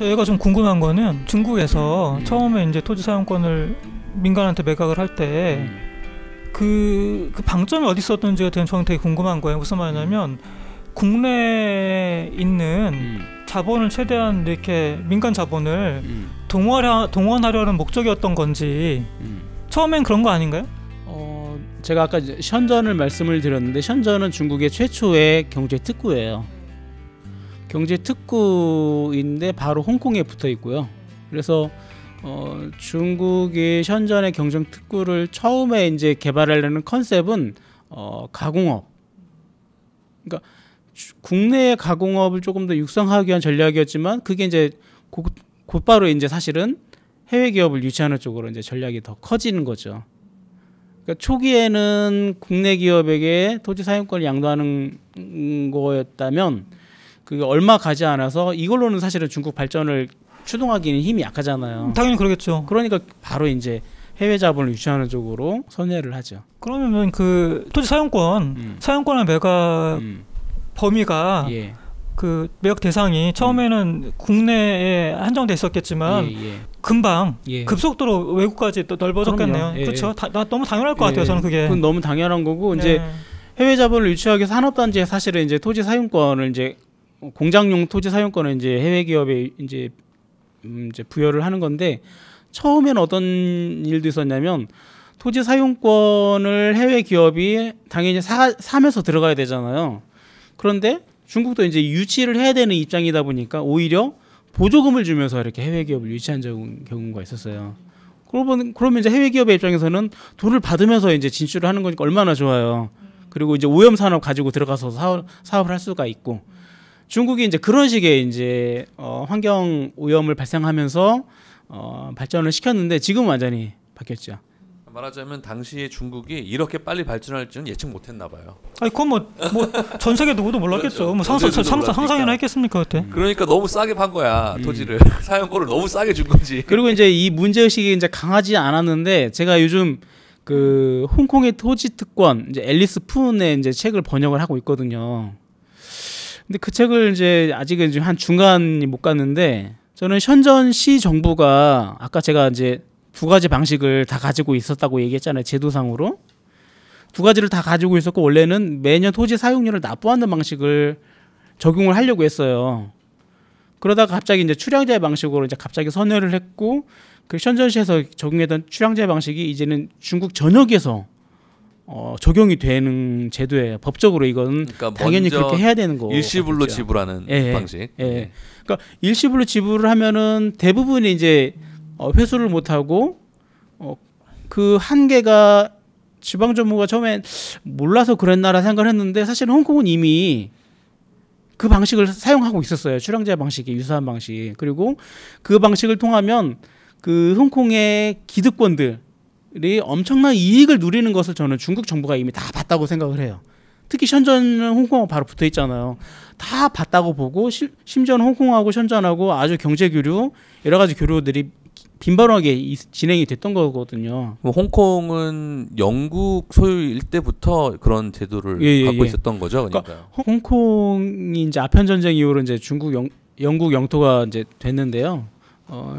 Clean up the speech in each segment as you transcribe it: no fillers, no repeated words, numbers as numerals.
저희가 좀 궁금한 거는 중국에서 처음에 이제 토지 사용권을 민간한테 매각을 할 때 그 방점이 어디 있었는지가 저는 되게 궁금한 거예요. 무슨 말이냐면 국내에 있는 자본을 최대한 이렇게 민간 자본을 동원하려는 목적이었던 건지 처음엔 그런 거 아닌가요? 제가 아까 션전을 말씀을 드렸는데 션전은 중국의 최초의 경제 특구예요. 경제 특구인데 바로 홍콩에 붙어 있고요. 그래서 중국이 션전의 경제 특구를 처음에 이제 개발하려는 컨셉은 가공업. 그러니까 국내의 가공업을 조금 더 육성하기 위한 전략이었지만 그게 이제 곧바로 이제 사실은 해외 기업을 유치하는 쪽으로 이제 전략이 더 커지는 거죠. 그러니까 초기에는 국내 기업에게 토지 사용권을 양도하는 거였다면 그게 얼마 가지 않아서 이걸로는 사실은 중국 발전을 추동하기는 힘이 약하잖아요. 당연히 그러겠죠. 그러니까 바로 이제 해외 자본을 유치하는 쪽으로 선회를 하죠. 그러면 그 토지 사용권의 매각 범위가 예. 그 매각 대상이 처음에는 국내에 한정돼 있었겠지만 금방 급속도로 외국까지 또 넓어졌겠네요. 그렇죠. 너무 당연할 것 같아요. 저는 그게. 그건 너무 당연한 거고 이제 해외 자본을 유치하기 위해서 산업단지에 사실은 이제 토지 사용권을 이제 공장용 토지 사용권을 이제 해외 기업에 이제 부여를 하는 건데 처음에는 어떤 일도 있었냐면 토지 사용권을 해외 기업이 당연히 사면서 들어가야 되잖아요. 그런데 중국도 이제 유치를 해야 되는 입장이다 보니까 오히려 보조금을 주면서 이렇게 해외 기업을 유치한 경우가 있었어요. 그러면 이제 해외 기업의 입장에서는 돈을 받으면서 이제 진출을 하는 거니까 얼마나 좋아요. 그리고 이제 오염 산업 가지고 들어가서 사업을 할 수가 있고 중국이 이제 그런 식의 이제 환경 오염을 발생하면서 발전을 시켰는데 지금 완전히 바뀌었죠. 말하자면 당시에 중국이 이렇게 빨리 발전할 줄은 예측 못했나 봐요. 아니 그건 뭐 전 세계 누구도 몰랐겠죠. 뭐 상상이나 했겠습니까 그때? 그러니까 너무 싸게 판 거야 토지를. 사용권을 너무 싸게 준 거지. 그리고 이제 이 문제 의식이 이제 강하지 않았는데 제가 요즘 그 홍콩의 토지 특권 이제 앨리스 푼의 이제 책을 번역을 하고 있거든요. 근데 그 책을 이제 아직은 한 중간이 못 갔는데 저는 션전시 정부가 아까 제가 이제 두 가지 방식을 다 가지고 있었다고 얘기했잖아요. 제도상으로 두 가지를 다 가지고 있었고 원래는 매년 토지 사용료를 납부하는 방식을 적용을 하려고 했어요. 그러다가 갑자기 이제 출량제 방식으로 이제 갑자기 선회를 했고 그 션전시에서 적용했던 출량제 방식이 이제는 중국 전역에서 적용이 되는 제도예요. 법적으로 이건 그러니까 당연히 그렇게 해야 되는 거. 일시불로 지불하는 방식. 그러니까 일시불로 지불을 하면은 대부분이 이제 회수를 못 하고 그 한계가 지방 정부가 처음에 몰라서 그랬나라 생각을 했는데 사실 홍콩은 이미 그 방식을 사용하고 있었어요. 출량제 방식이 유사한 방식. 그리고 그 방식을 통하면 그 홍콩의 기득권들이 엄청난 이익을 누리는 것을 저는 중국 정부가 이미 다 봤다고 생각을 해요. 특히 션전은 홍콩하고 바로 붙어 있잖아요. 다 봤다고 보고 심지어는 홍콩하고 션전하고 아주 경제 교류 여러 가지 교류들이 빈번하게 진행이 됐던 거거든요. 홍콩은 영국 소유일 때부터 그런 제도를 갖고 있었던 거죠. 그러니까 홍콩이 이제 아편 전쟁 이후로 이제 영국 영토가 이제 됐는데요.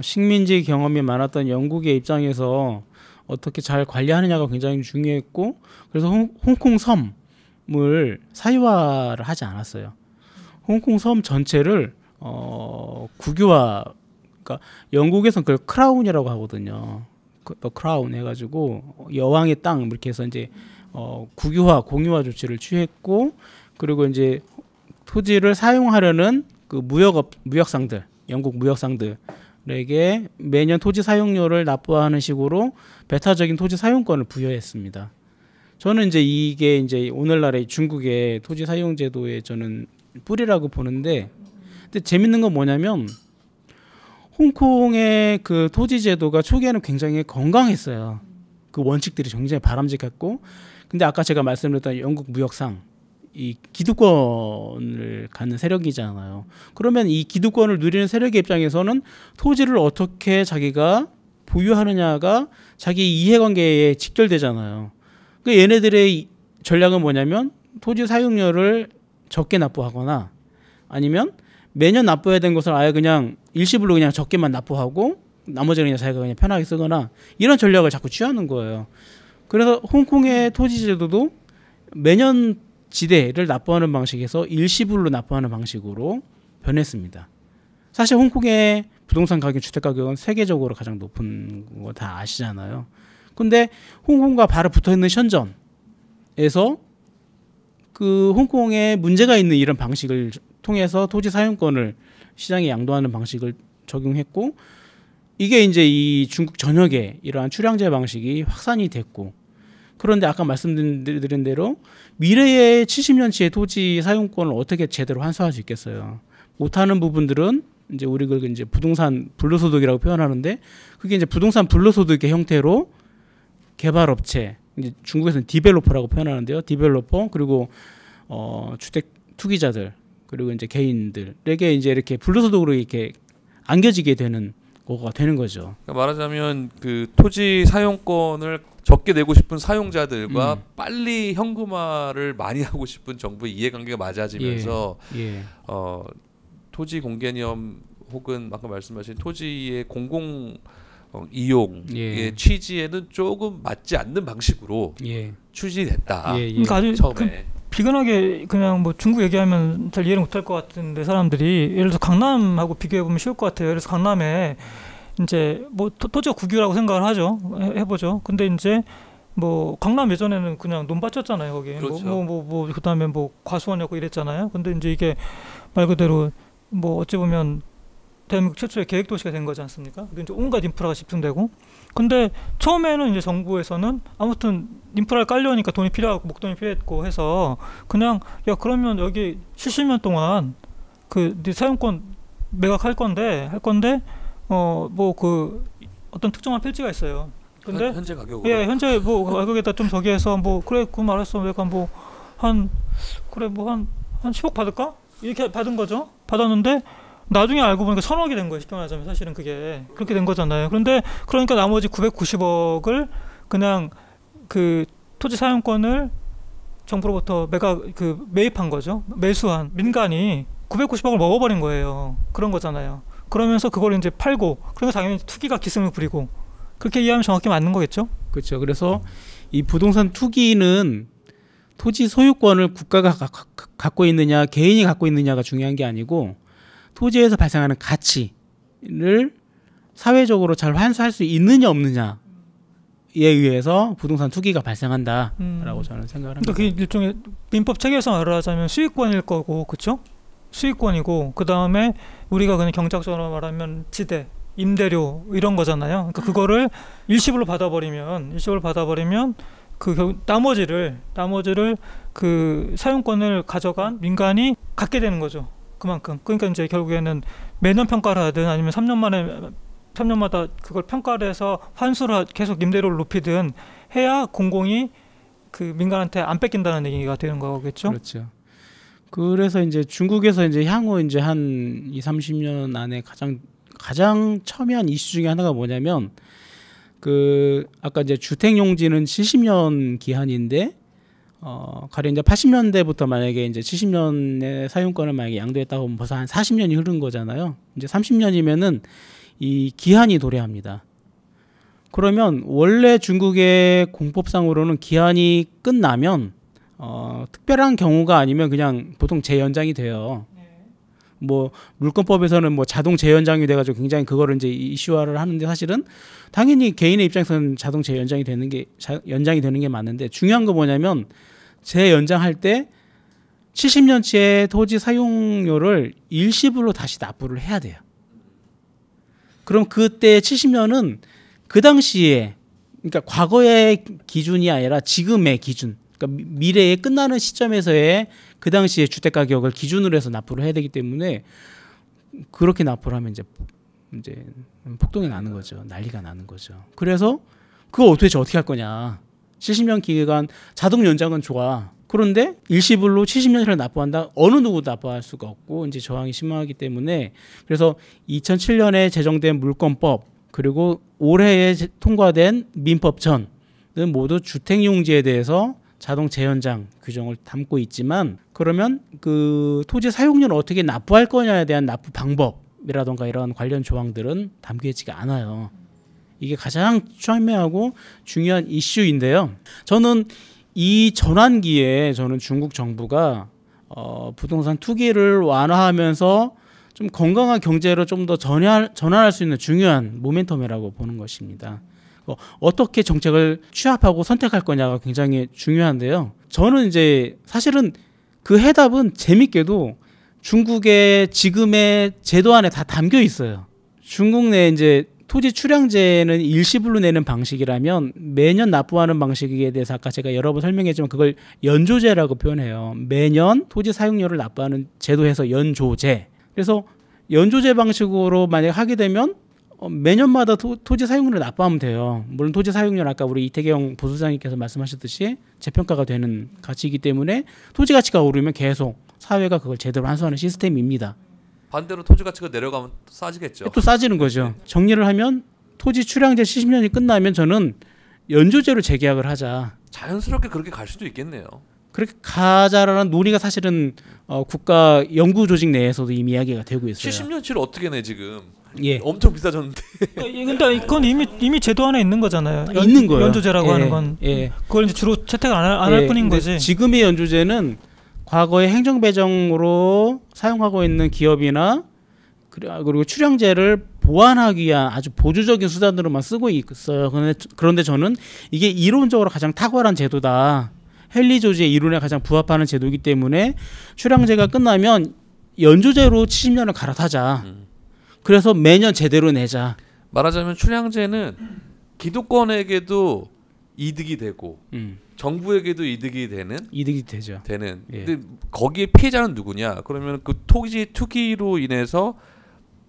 식민지 경험이 많았던 영국의 입장에서 어떻게 잘 관리하느냐가 굉장히 중요했고, 그래서 홍콩 섬을 사유화를 하지 않았어요. 홍콩 섬 전체를 국유화. 그러니까 영국에서는 그걸 크라운이라고 하거든요. 더 크라운 해가지고 여왕의 땅 이렇게 해서 이제 국유화, 공유화 조치를 취했고, 그리고 이제 토지를 사용하려는 그 무역상들, 영국 무역상들에게 매년 토지 사용료를 납부하는 식으로 배타적인 토지 사용권을 부여했습니다. 저는 이제 이게 이제 오늘날의 중국의 토지 사용 제도의 저는 뿌리라고 보는데, 근데 재밌는 건 뭐냐면 홍콩의 그 토지 제도가 초기에는 굉장히 건강했어요. 그 원칙들이 굉장히 바람직했고, 근데 아까 제가 말씀드렸던 영국 무역상 이 기득권을 갖는 세력이잖아요. 그러면 이 기득권을 누리는 세력의 입장에서는 토지를 어떻게 자기가 보유하느냐가 자기 이해관계에 직결되잖아요. 그러니까 얘네들의 전략은 뭐냐면 토지 사용료를 적게 납부하거나 아니면 매년 납부해야 되는 것을 아예 그냥 일시불로 그냥 적게만 납부하고 나머지는 그냥 자기가 그냥 편하게 쓰거나 이런 전략을 자꾸 취하는 거예요. 그래서 홍콩의 토지 제도도 매년 지대를 납부하는 방식에서 일시불로 납부하는 방식으로 변했습니다. 사실 홍콩의 부동산 가격, 주택 가격은 세계적으로 가장 높은 거 다 아시잖아요. 근데 홍콩과 바로 붙어 있는 션전에서 그 홍콩에 문제가 있는 이런 방식을 통해서 토지 사용권을 시장에 양도하는 방식을 적용했고, 이게 이제 이 중국 전역에 이러한 출량제 방식이 확산이 됐고, 그런데 아까 말씀드린 대로 미래의 70년치의 토지 사용권을 어떻게 제대로 환수할 수 있겠어요? 못하는 부분들은 이제 우리 그걸 이제 부동산 불로소득이라고 표현하는데, 그게 이제 부동산 불로소득의 형태로 개발업체, 이제 중국에서는 디벨로퍼라고 표현하는데요. 디벨로퍼 그리고 주택 투기자들 그리고 이제 개인들에게 이제 이렇게 불로소득으로 이렇게 안겨지게 되는 거가 되는 거죠. 그러니까 말하자면 그 토지 사용권을 적게 내고 싶은 사용자들과 빨리 현금화를 많이 하고 싶은 정부의 이해관계가 맞아지면서 토지 공개념 혹은 아까 말씀하신 토지의 공공 이용의 취지에는 조금 맞지 않는 방식으로 추진됐다. 그러니까 아주 처음에 비근하게 그냥 뭐 중국 얘기하면 잘 이해를 못할 것 같은데 사람들이 예를 들어서 강남하고 비교해 보면 쉬울 것 같아요. 그래서 강남에 이제 뭐 토지가 국유라고 생각을 하죠. 해보죠. 근데 이제 뭐 강남 예전에는 그냥 논밭이었잖아요. 거기 그렇죠. 그다음에 뭐 과수원이었고 이랬잖아요. 근데 이제 이게 말 그대로 뭐 어찌 보면 대한민국 최초의 계획 도시가 된 거지 않습니까? 근데 이제 온갖 인프라가 집중되고, 근데 처음에는 이제 정부에서는 아무튼 인프라를 깔려니까 돈이 필요하고 목돈이 필요했고 해서 그냥 야 그러면 여기 70년 동안 그 네 사용권 매각할 건데 뭐 그 어떤 특정한 필지가 있어요. 근데 현재 가격으로 현재 뭐 가격에다 좀 저기 해서 뭐 그래 그 말했어 내가 뭐 한 10억 받을까? 이렇게 받은 거죠. 받았는데 나중에 알고 보니까 1,000억이 된 거예요. 쉽게 말하자면 사실은 그게 그렇게 된 거잖아요. 그러니까 나머지 990억을 그냥 그 토지 사용권을 정부로부터 매입한 거죠. 매수한 민간이 990억을 먹어버린 거예요. 그런 거잖아요. 그러면서 그걸 이제 팔고, 그러니까 당연히 투기가 기승을 부리고, 그렇게 이해하면 정확히 맞는 거겠죠? 그렇죠. 그래서 이 부동산 투기는 토지 소유권을 국가가 갖고 있느냐 개인이 갖고 있느냐가 중요한 게 아니고, 토지에서 발생하는 가치를 사회적으로 잘 환수할 수 있느냐 없느냐에 의해서 부동산 투기가 발생한다라고 저는 생각을 합니다. 그러니까 그 일종의 민법 체계에서 말하자면 수익권일 거고, 그렇죠? 수익권이고, 그 다음에 우리가 그냥 경제학적으로 말하면 지대, 임대료 이런 거잖아요. 그러니까 그거를 일시불로 받아버리면 그 나머지를 그 사용권을 가져간 민간이 갖게 되는 거죠. 그만큼. 그러니까 이제 결국에는 매년 평가를 하든 아니면 3년마다 그걸 평가를 해서 환수를 계속 임대료를 높이든 해야 공공이 그 민간한테 안 뺏긴다는 얘기가 되는 거겠죠. 그렇죠. 그래서 이제 중국에서 이제 향후 이제 한 20-30년 안에 가장 첨예한 이슈 중에 하나가 뭐냐면, 그 아까 이제 주택 용지는 70년 기한인데 가령 이제 80년대부터 만약에 이제 70년의 사용권을 만약에 양도했다고 하면 벌써 한 40년이 흐른 거잖아요. 이제 30년이면은 이 기한이 도래합니다. 그러면 원래 중국의 공법상으로는 기한이 끝나면 특별한 경우가 아니면 그냥 보통 재연장이 돼요. 뭐 물권법에서는 뭐 자동 재연장이 돼가지고 굉장히 그거를 이제 이슈화를 하는데, 사실은 당연히 개인의 입장에서는 자동 재연장이 되는 게 맞는데, 중요한 거 뭐냐면 재연장할 때 70년치의 토지 사용료를 일시불로 다시 납부를 해야 돼요. 그럼 그때 70년은 그 당시에, 그러니까 과거의 기준이 아니라 지금의 기준, 그러니까 미래에 끝나는 시점에서의 그 당시에 주택 가격을 기준으로 해서 납부를 해야 되기 때문에, 그렇게 납부를 하면 이제 폭동이 나는 거죠. 난리가 나는 거죠. 그래서 그거 어떻게 할 거냐. 70년 기간 자동 연장은 좋아. 그런데 일시불로 70년을 납부한다. 어느 누구도 납부할 수가 없고 이제 저항이 심하기 때문에, 그래서 2007년에 제정된 물권법 그리고 올해에 통과된 민법전은 모두 주택용지에 대해서 자동 재연장 규정을 담고 있지만, 그러면 그 토지 사용료를 어떻게 납부할 거냐에 대한 납부 방법, 위법이라던가 이런 관련 조항들은 담겨 있지가 않아요. 이게 가장 첨예하고 중요한 이슈인데요. 저는 이 전환기에 저는 중국 정부가 부동산 투기를 완화하면서 좀 건강한 경제로 좀 더 전환할 수 있는 중요한 모멘텀이라고 보는 것입니다. 어떻게 정책을 취합하고 선택할 거냐가 굉장히 중요한데요. 저는 이제 사실은 그 해답은 재밌게도 중국의 지금의 제도 안에 다 담겨 있어요. 중국 내 이제 토지 출량제는 일시불로 내는 방식이라면 매년 납부하는 방식에 대해서 아까 제가 여러 번 설명했지만 그걸 연조제라고 표현해요. 매년 토지 사용료를 납부하는 제도에서 연조제. 그래서 연조제 방식으로 만약 하게 되면 매년마다 토지 사용료를 납부하면 돼요. 물론 토지 사용료는 아까 우리 이태경 부소장님께서 말씀하셨듯이 재평가가 되는 가치이기 때문에 토지 가치가 오르면 계속 사회가 그걸 제대로 환수하는 시스템입니다. 반대로 토지 가치가 내려가면 싸지겠죠. 또 싸지는 거죠. 정리를 하면 토지 출량제 70년이 끝나면 저는 연조제로 재계약을 하자. 자연스럽게 그렇게 갈 수도 있겠네요. 그렇게 가자라는 논의가 사실은 국가 연구 조직 내에서도 이미 이야기가 되고 있어요. 70년치를 어떻게 내 지금? 예. 엄청 비싸졌는데. 근데 그건 이미 제도 안에 있는 거잖아요. 있는 거예요. 연조제라고 예. 하는 건. 예. 그걸 이제 주로 채택 안 할 뿐인 거지. 지금의 연조제는 과거의 행정배정으로 사용하고 있는 기업이나 그리고 출량제를 보완하기 위한 아주 보조적인 수단으로만 쓰고 있어요. 그런데 저는 이게 이론적으로 가장 탁월한 제도다. 헨리 조지의 이론에 가장 부합하는 제도이기 때문에 출량제가 끝나면 연조제로 70년을 갈아타자. 그래서 매년 제대로 내자. 말하자면 출량제는 기득권에게도 이득이 되고 정부에게도 이득이 되죠. 예. 근데 거기에 피해자는 누구냐? 그러면 그 토지 투기로 인해서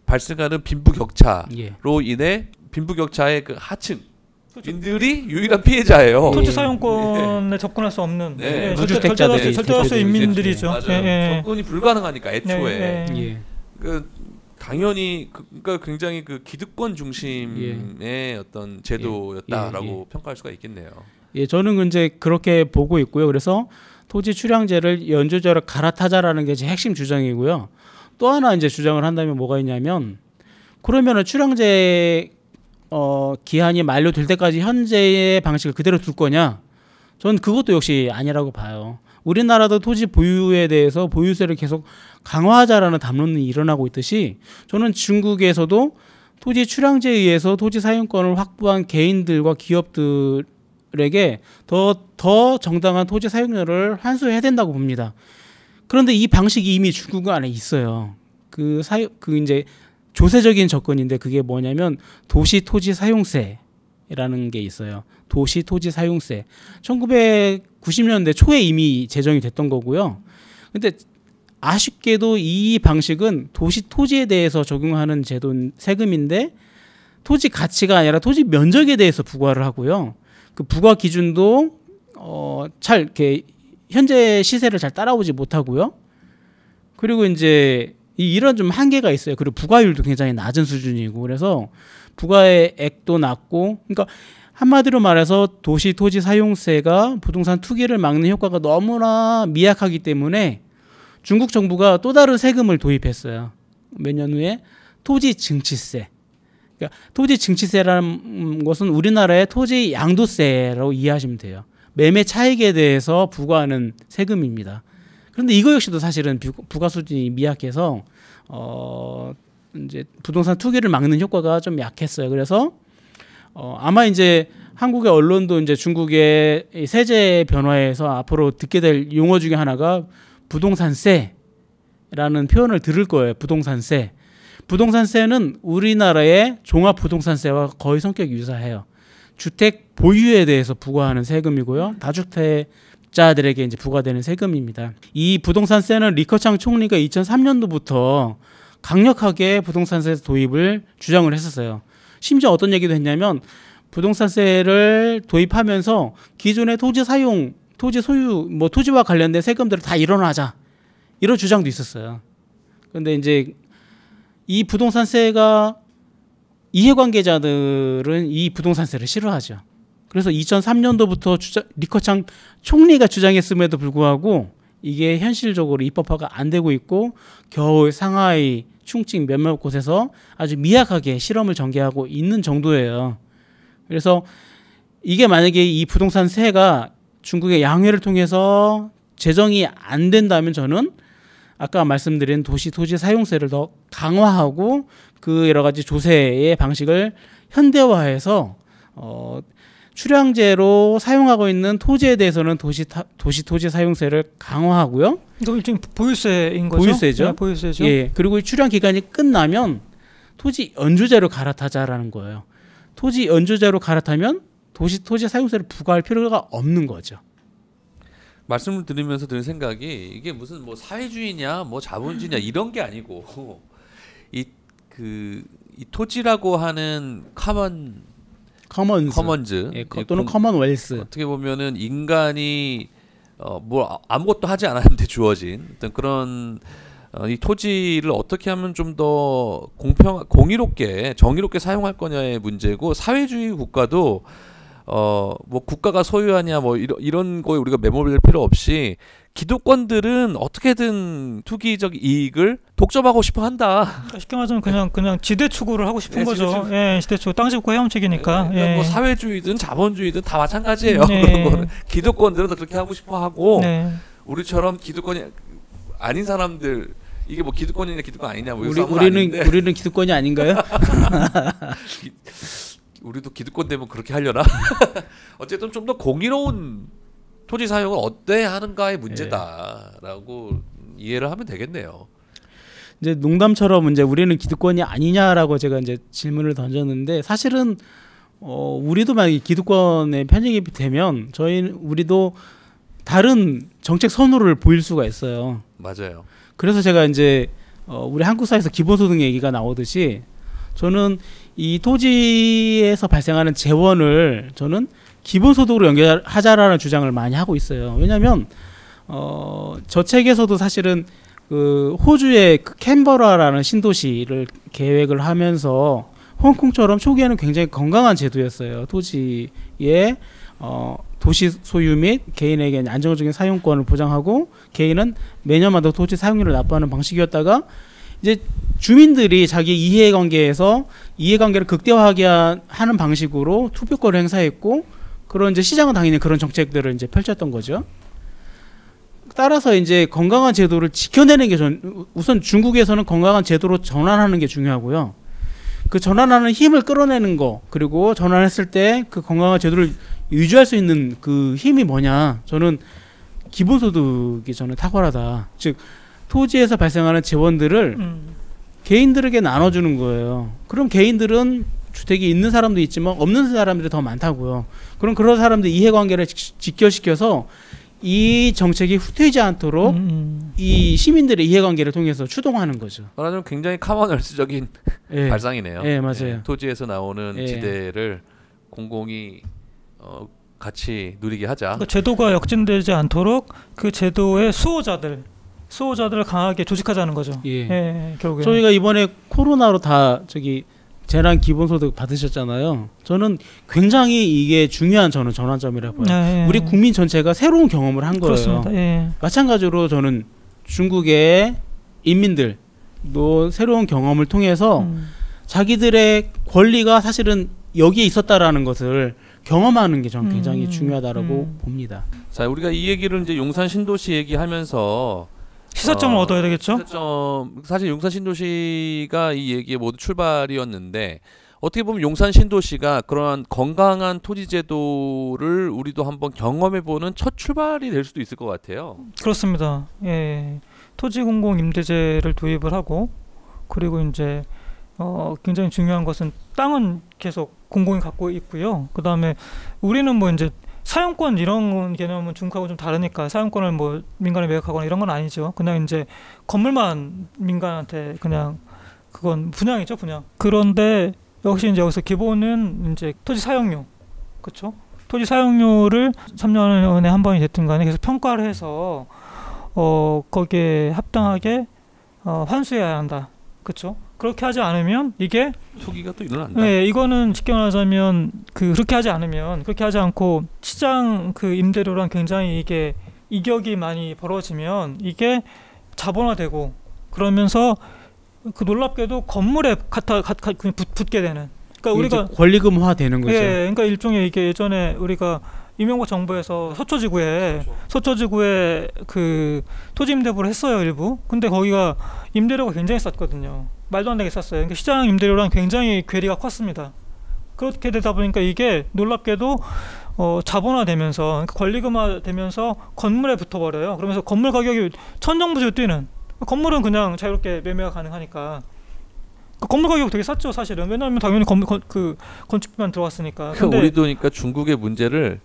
발생하는 빈부격차로 예. 인해 빈부격차의 그 하층인들이 유일한 피해자예요. 토지 사용권에 접근할 수 없는 네. 무주택자들이 절대다수 인민들이죠. 맞아요. 예. 접근이 불가능하니까 애초에. 예. 당연히 그러니까 굉장히 그 기득권 중심의 어떤 제도였다라고 평가할 수가 있겠네요. 예, 저는 이제 그렇게 보고 있고요. 그래서 토지 출량제를 연조제로 갈아타자라는 게 제 핵심 주장이고요. 또 하나 이제 주장을 한다면 뭐가 있냐면 그러면은 출량제 기한이 만료될 때까지 현재의 방식을 그대로 둘 거냐? 저는 그것도 역시 아니라고 봐요. 우리나라도 토지 보유에 대해서 보유세를 계속 강화하자라는 담론이 일어나고 있듯이 저는 중국에서도 토지 출량제에 의해서 토지 사용권을 확보한 개인들과 기업들에게 더 정당한 토지 사용료를 환수해야 된다고 봅니다. 그런데 이 방식이 이미 중국 안에 있어요. 그 이제 조세적인 접근인데 그게 뭐냐면 도시 토지 사용세라는 게 있어요. 도시 토지 사용세. 1990년대 초에 이미 제정이 됐던 거고요. 근데 아쉽게도 이 방식은 도시 토지에 대해서 적용하는 세금인데 토지 가치가 아니라 토지 면적에 대해서 부과를 하고요. 그 부과 기준도 잘 이렇게 현재 시세를 잘 따라오지 못하고요. 그리고 이제 이런 좀 한계가 있어요. 그리고 부과율도 굉장히 낮은 수준이고 그래서 부과의 액도 낮고 그러니까 한마디로 말해서 도시 토지 사용세가 부동산 투기를 막는 효과가 너무나 미약하기 때문에 중국 정부가 또 다른 세금을 도입했어요. 몇 년 후에 토지 증치세. 그러니까 토지 증치세라는 것은 우리나라의 토지 양도세라고 이해하시면 돼요. 매매 차익에 대해서 부과하는 세금입니다. 그런데 이거 역시도 사실은 부과 수준이 미약해서 이제 부동산 투기를 막는 효과가 좀 약했어요. 그래서 아마 이제 한국의 언론도 이제 중국의 세제 변화에서 앞으로 듣게 될 용어 중에 하나가 부동산세라는 표현을 들을 거예요. 부동산세. 부동산세는 우리나라의 종합부동산세와 거의 성격이 유사해요. 주택 보유에 대해서 부과하는 세금이고요. 다주택자들에게 이제 부과되는 세금입니다. 이 부동산세는 리커창 총리가 2003년도부터 강력하게 부동산세 도입을 주장을 했었어요. 심지어 어떤 얘기도 했냐면 부동산세를 도입하면서 기존의 토지 사용, 토지 소유, 뭐 토지와 관련된 세금들을 다 일어나자 이런 주장도 있었어요. 그런데 이제 이 부동산세가 이해관계자들은 이 부동산세를 싫어하죠. 그래서 2003년도부터 리커창 총리가 주장했음에도 불구하고 이게 현실적으로 입법화가 안 되고 있고 겨우 상하이 충칭 몇몇 곳에서 아주 미약하게 실험을 전개하고 있는 정도예요. 그래서 이게 만약에 이 부동산 세가 중국의 양회를 통해서 제정이 안 된다면 저는 아까 말씀드린 도시 토지 사용세를 더 강화하고 그 여러 가지 조세의 방식을 현대화해서 출향제로 사용하고 있는 토지에 대해서는 도시 토지 사용세를 강화하고요. 이거 일종 보유세인 거죠? 보유세죠. 네, 보유세죠. 예. 그리고 이 출향 기간이 끝나면 토지 연주제로 갈아타자라는 거예요. 토지 연주제로 갈아타면 도시 토지 사용세를 부과할 필요가 없는 거죠. 말씀을 들으면서 드는 생각이 이게 무슨 뭐 사회주의냐 뭐 자본주의냐 이런 게 아니고 이 토지라고 하는 커먼즈 예, 또는 커먼웰스 어떻게 보면은 인간이 뭐 아무것도 하지 않았는데 주어진 어떤 그런 이 토지를 어떻게 하면 좀 더 공의롭게 정의롭게 사용할 거냐의 문제고 사회주의 국가도 뭐 국가가 소유하냐 뭐 이런 거에 우리가 매몰될 필요 없이 기득권들은 어떻게든 투기적 이익을 독점하고 싶어 한다. 쉽게 말하면 그냥 지대 추구를 하고 싶은 거죠. 예, 지대 추구 땅 짚고 헤엄치기니까. 그러니까 예. 뭐 사회주의든 자본주의든 다 마찬가지예요. 네. 그런 거는 기득권들은 그렇게 하고 싶어 하고 네. 우리처럼 기득권이 아닌 사람들 이게 뭐 기득권이냐 기득권 아니냐 뭐 우리는 기득권이 아닌가요? 우리도 기득권 되면 그렇게 하려나? 어쨌든 좀 더 공의로운 토지 사용을 어때 하는가의 문제다라고 이해를 하면 되겠네요. 이제 농담처럼 이제 우리는 기득권이 아니냐라고 제가 이제 질문을 던졌는데 사실은 우리도 만약에 기득권에 편입이 되면 우리도 다른 정책 선호를 보일 수가 있어요. 맞아요. 그래서 제가 이제 우리 한국 사회에서 기본소득 얘기가 나오듯이 저는 이 토지에서 발생하는 재원을 저는 기본소득으로 연결하자라는 주장을 많이 하고 있어요. 왜냐하면 저 책에서도 사실은 그 호주의 그 캔버라라는 신도시를 계획을 하면서 홍콩처럼 초기에는 굉장히 건강한 제도였어요. 토지에 도시 소유 및 개인에게 안정적인 사용권을 보장하고 개인은 매년마다 토지 사용료를 납부하는 방식이었다가 이제 주민들이 자기 이해관계를 극대화하게 하는 방식으로 투표권을 행사했고 그런 이제 시장은 당연히 그런 정책들을 이제 펼쳤던 거죠. 따라서 이제 건강한 제도를 지켜내는 게 우선 중국에서는 건강한 제도로 전환하는 게 중요하고요. 그 전환하는 힘을 끌어내는 거 그리고 전환했을 때 그 건강한 제도를 유지할 수 있는 그 힘이 뭐냐? 저는 기본소득이 저는 탁월하다. 즉 토지에서 발생하는 재원들을 개인들에게 나눠주는 거예요. 그럼 개인들은 주택이 있는 사람도 있지만 없는 사람들이 더 많다고요. 그럼 그런 사람들 이해관계를 직결시켜서 이 정책이 후퇴하지 않도록 이 시민들의 이해관계를 통해서 추동하는 거죠. 말하자면 굉장히 카머널스적인 예. 발상이네요. 예, 맞아요. 토지에서 나오는 예. 지대를 공공이 같이 누리게 하자. 그러니까 제도가 역진되지 않도록 그 제도의 수호자들을 강하게 조직하자는 거죠. 예. 결국에 저희가 이번에 코로나로 다 재난 기본소득 받으셨잖아요. 저는 굉장히 이게 중요한 전환점이라고 봐요. 우리 국민 전체가 새로운 경험을 한 거예요. 그렇습니다. 예. 마찬가지로 저는 중국의 인민들도 새로운 경험을 통해서 자기들의 권리가 사실은 여기에 있었다라는 것을 경험하는 게 저는 굉장히 중요하다라고 봅니다. 자, 우리가 이 얘기를 이제 용산 신도시 얘기하면서 시사점을 얻어야 되겠죠? 사실 용산 신도시가 이 얘기의 모두 출발이었는데 어떻게 보면 용산 신도시가 그러한 건강한 토지 제도를 우리도 한번 경험해보는 첫 출발이 될 수도 있을 것 같아요. 그렇습니다. 예. 토지 공공 임대제를 도입을 하고 그리고 이제 굉장히 중요한 것은 땅은 계속 공공이 갖고 있고요. 그 다음에 우리는 뭐 이제 사용권 이런 개념은 중국하고 좀 다르니까 사용권을 뭐 민간에 매각하거나 이런 건 아니죠. 그냥 이제 건물만 민간한테 그냥 그건 분양이죠, 분양. 그런데 역시 이제 여기서 기본은 이제 토지 사용료, 그렇죠? 토지 사용료를 3년에 한 번이 됐든 간에 계속 평가를 해서 거기에 합당하게 환수해야 한다, 그렇죠? 그렇게 하지 않으면 이게 투기가 또 일어난다. 네, 이거는 쉽게 말하자면 그렇게 하지 않고 시장 그 임대료랑 굉장히 이게 이격이 많이 벌어지면 이게 자본화되고 그러면서 그 놀랍게도 건물에 그냥 붙게 되는. 그러니까 우리가 권리금화 되는 거죠. 예, 그러니까 일종의 이게 예전에 우리가 이명박 정부에서 서초지구에 그 토지 임대부를 했어요 일부. 근데 거기가 임대료가 굉장히 쌌거든요. 말도 안 되게 쌌어요. 그러니까 시장 임대료랑 굉장히 괴리가 컸습니다. 그렇게 되다 보니까 이게 놀랍게도 자본화되면서 그러니까 권리금화되면서 건물에 붙어버려요. 그러면서 건물 가격이 천정부지로 뛰는. 건물은 그냥 자유롭게 매매가 가능하니까. 건물 가격 되게 쌌죠 사실은. 왜냐하면 당연히 그 건축비만 들어왔으니까. 근데 우리도 그러니까 중국의 문제를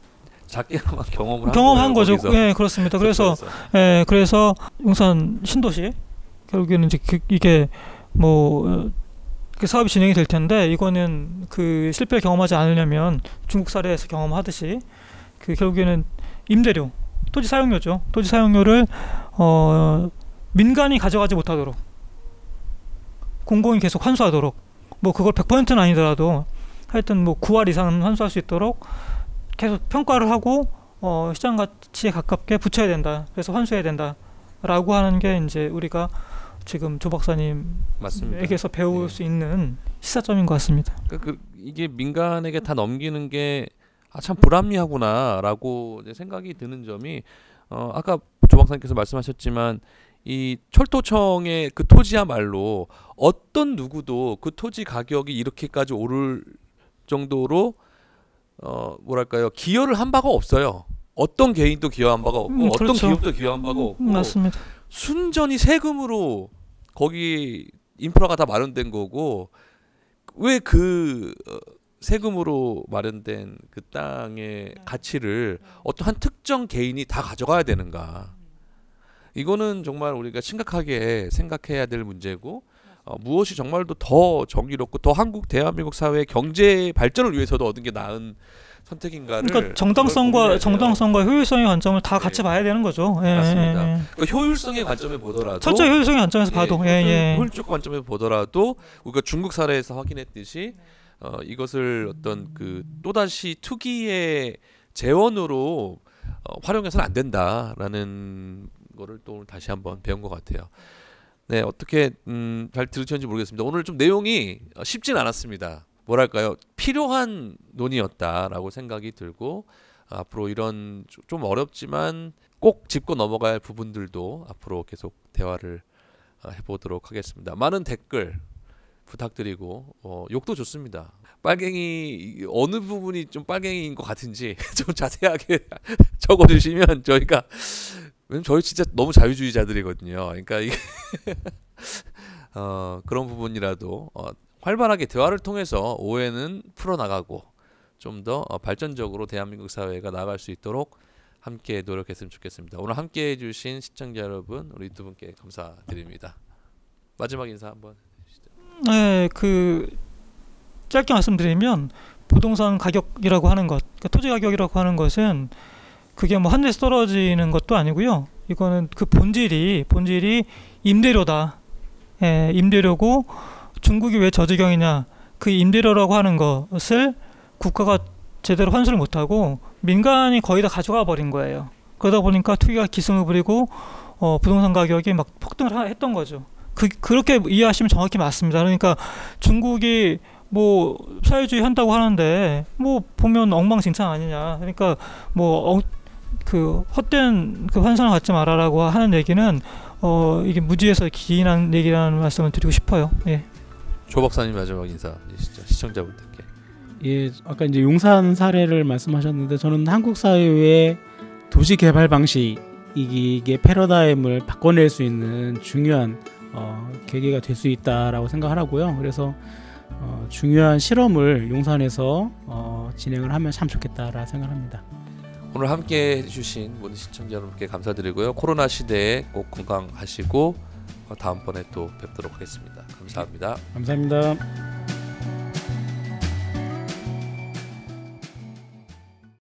작게나마 경험한 거죠. 예, 그렇습니다. 그래서 그래서 용산 신도시 결국에는 이제 이게 뭐 그 사업이 진행이 될 텐데 이거는 그 실패를 경험하지 않으려면 중국 사례에서 경험하듯이 그 결국에는 임대료, 토지 사용료죠. 토지 사용료를 민간이 가져가지 못하도록 공공이 계속 환수하도록 뭐 그걸 100%는 아니더라도 하여튼 뭐 9할 이상은 환수할 수 있도록 계속 평가를 하고 시장 가치에 가깝게 붙여야 된다. 그래서 환수해야 된다라고 하는 게 이제 우리가 지금 조 박사님에게서 배울 수 있는 시사점인 것 같습니다. 그러니까 이게 민간에게 다 넘기는 게 참 불합리하구나라고 생각이 드는 점이 아까 조 박사님께서 말씀하셨지만 이 철도청의 그 토지야말로 어떤 누구도 그 토지 가격이 이렇게까지 오를 정도로 뭐랄까요 기여를 한 바가 없어요. 어떤 개인도 기여한 바가 없고 그렇죠. 어떤 기업도 기여한 바가 없고 맞습니다. 순전히 세금으로 거기 인프라가 다 마련된 거고 왜 그 세금으로 마련된 그 땅의 가치를 어떤 한 특정 개인이 다 가져가야 되는가? 이거는 정말 우리가 심각하게 생각해야 될 문제고 무엇이 정말로 더 정의롭고 더 대한민국 사회의 경제 발전을 위해서도 얻은 게 나은 선택인가를 그러니까 정당성과 효율성의 관점을 다 같이 봐야 되는 거죠. 맞습니다. 그러니까 효율성의 관점에 보더라도 철저히 효율성의 관점에서 봐도 효율적 관점에서 보더라도 우리가 중국 사례에서 확인했듯이 이것을 어떤 그 또다시 투기의 재원으로 활용해서는 안 된다라는 거를 또 다시 한번 배운 것 같아요. 네, 어떻게 잘 들으셨는지 모르겠습니다. 오늘 좀 내용이 쉽진 않았습니다. 뭐랄까요, 필요한 논의였다라고 생각이 들고 앞으로 이런 좀 어렵지만 꼭 짚고 넘어가야 할 부분들도 앞으로 계속 대화를 해보도록 하겠습니다. 많은 댓글 부탁드리고 욕도 좋습니다. 빨갱이 어느 부분이 좀 빨갱이인 것 같은지 좀 자세하게 적어주시면 저희가 왜냐면 저희 진짜 너무 자유주의자들이거든요. 그러니까 이게 그런 부분이라도 활발하게 대화를 통해서 오해는 풀어나가고 좀 더 발전적으로 대한민국 사회가 나아갈 수 있도록 함께 노력했으면 좋겠습니다. 오늘 함께해 주신 시청자 여러분 우리 두 분께 감사드립니다. 마지막 인사 한번 해주시죠. 네, 그 짧게 말씀드리면 부동산 가격이라고 하는 것, 그러니까 토지 가격이라고 하는 것은 그게 뭐 하늘에서 떨어지는 것도 아니고요. 이거는 그 본질이 임대료다. 예, 임대료고 중국이 왜 저지경이냐? 그 임대료라고 하는 것을 국가가 제대로 환수를 못하고 민간이 거의 다 가져가 버린 거예요. 그러다 보니까 투기가 기승을 부리고 부동산 가격이 막 폭등을 했던 거죠. 그렇게 이해하시면 정확히 맞습니다. 그러니까 중국이 뭐 사회주의 한다고 하는데 뭐 보면 엉망진창 아니냐. 그러니까 뭐 그 헛된 그 환상을 갖지 말아라고 하는 얘기는 이게 무지에서 기인한 얘기라는 말씀을 드리고 싶어요. 예. 조 박사님 마지막 인사 해주시죠. 시청자분들께. 예, 아까 이제 용산 사례를 말씀하셨는데 저는 한국 사회의 도시 개발 방식 이게 패러다임을 바꿔낼 수 있는 중요한 계기가 될 수 있다라고 생각하고요. 그래서 중요한 실험을 용산에서 진행을 하면 참 좋겠다라 생각합니다. 오늘 함께 해주신 모든 시청자 여러분께 감사드리고요. 코로나 시대에 꼭 건강하시고 다음번에 또 뵙도록 하겠습니다. 감사합니다. 감사합니다.